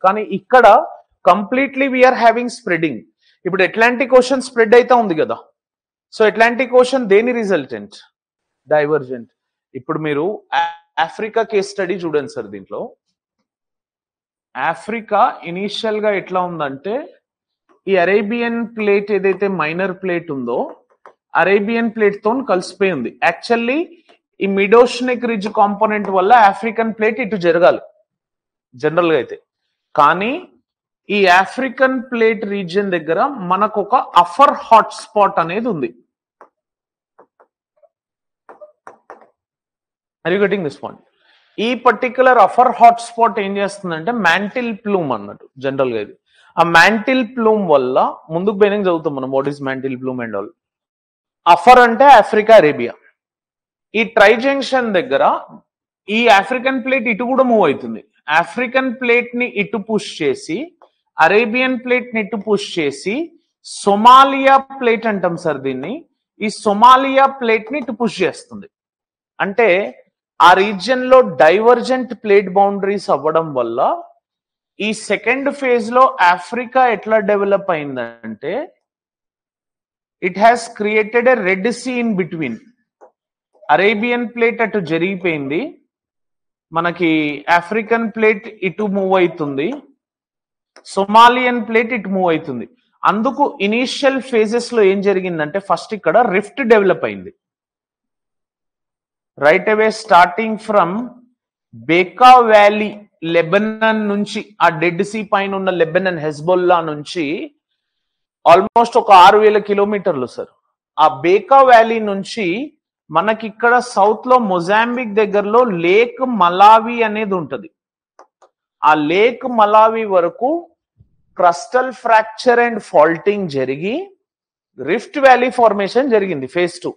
కానీ ఇక్కడ completely we are having spreading. ఇప్పుడు అట్లాంటిక్ ఓషన్ స్ప్రెడ్ అయితే ఉంది కదా, సో అట్లాంటిక్ ఓషన్ దేని రిజల్టెంట్? డైవర్జెంట్. ఇప్పుడు మీరు ఆఫ్రికా కేస్ స్టడీ చూడండి సార్. దీంట్లో ఆఫ్రికా ఇనీషియల్ గా ఎట్లా ఉందంటే, ఈ అరేబియన్ ప్లేట్ ఏదైతే మైనర్ ప్లేట్ ఉందో అరేబియన్ ప్లేట్ తో కలిసిపోయి ఉంది. యాక్చువల్లీ ఈ మిడ్ ఓషనిక్ రిడ్జ్ కాంపోనెంట్ వల్ల ఆఫ్రికన్ ప్లేట్ ఇటు జరగాలి జనరల్ గా అయితే, కానీ ఈ ఆఫ్రికన్ ప్లేట్ రీజియన్ దగ్గర మనకు ఒక అఫర్ హాట్ స్పాట్ అనేది ఉంది. Are you getting this point? ఈ పర్టికులర్ అఫర్ హాట్ స్పాట్ ఏం చేస్తుందంటే మ్యాంటిల్ ప్లూమ్ అన్నట్టు జనరల్ గా ఇది. ఆ మ్యాంటిల్ ప్లూమ్ వల్ల ముందుకు పోయినాక చదువుతాం మనం what is mantle plume and all. Offer అంటే ఆఫ్రికా అరేబియా. ఈ ట్రై జంక్షన్ దగ్గర ఈ ఆఫ్రికన్ ప్లేట్ ఇటు కూడా మూవ్ అవుతుంది. ఆఫ్రికన్ ప్లేట్ ని ఇటు పుష్ చేసి అరేబియన్ ప్లేట్ ని ఇటు పుష్ చేసి సొమాలియా ప్లేట్ అంటాం సార్ దీన్ని. ఈ సొమాలియా ప్లేట్ ని ఇటు పుష్ చేస్తుంది. అంటే ఆ రీజియన్ లో డైవర్జెంట్ ప్లేట్ బౌండరీస్ అవ్వడం వల్ల ఈ సెకండ్ ఫేజ్ లో ఆఫ్రికా ఎట్లా డెవలప్ అయిందంటే, it has created a Red Sea in between. Arabian plate అటు జరిగిపోయింది, మనకి ఆఫ్రికన్ ప్లేట్ ఇటు మూవ్ అవుతుంది, సొమాలియన్ ప్లేట్ ఇటు మూవ్ అవుతుంది. అందుకు ఇనీషియల్ ఫేజెస్ లో ఏం జరిగిందంటే ఫస్ట్ ఇక్కడ రిఫ్ట్ డెవలప్ అయింది. Right away starting from Bekaa Valley Lebanon నుంచి, ఆ డెడ్ సీ పైన ఉన్న లెబనాన్ హెజ్బొల్లా నుంచి ఆల్మోస్ట్ ఒక 6000 కిలోమీటర్లు సార్. ఆ బేకా వ్యాలీ నుంచి మనకి ఇక్కడ సౌత్ లో మొజాంబిక్ దగ్గరలో లేక్ మలావి అనేది ఉంటది. ఆ లేక్ మలావి వరకు క్రస్టల్ ఫ్రాక్చర్ అండ్ ఫాల్టింగ్ జరిగి రిఫ్ట్ వ్యాలీ ఫార్మేషన్ జరిగింది ఫేజ్ 2.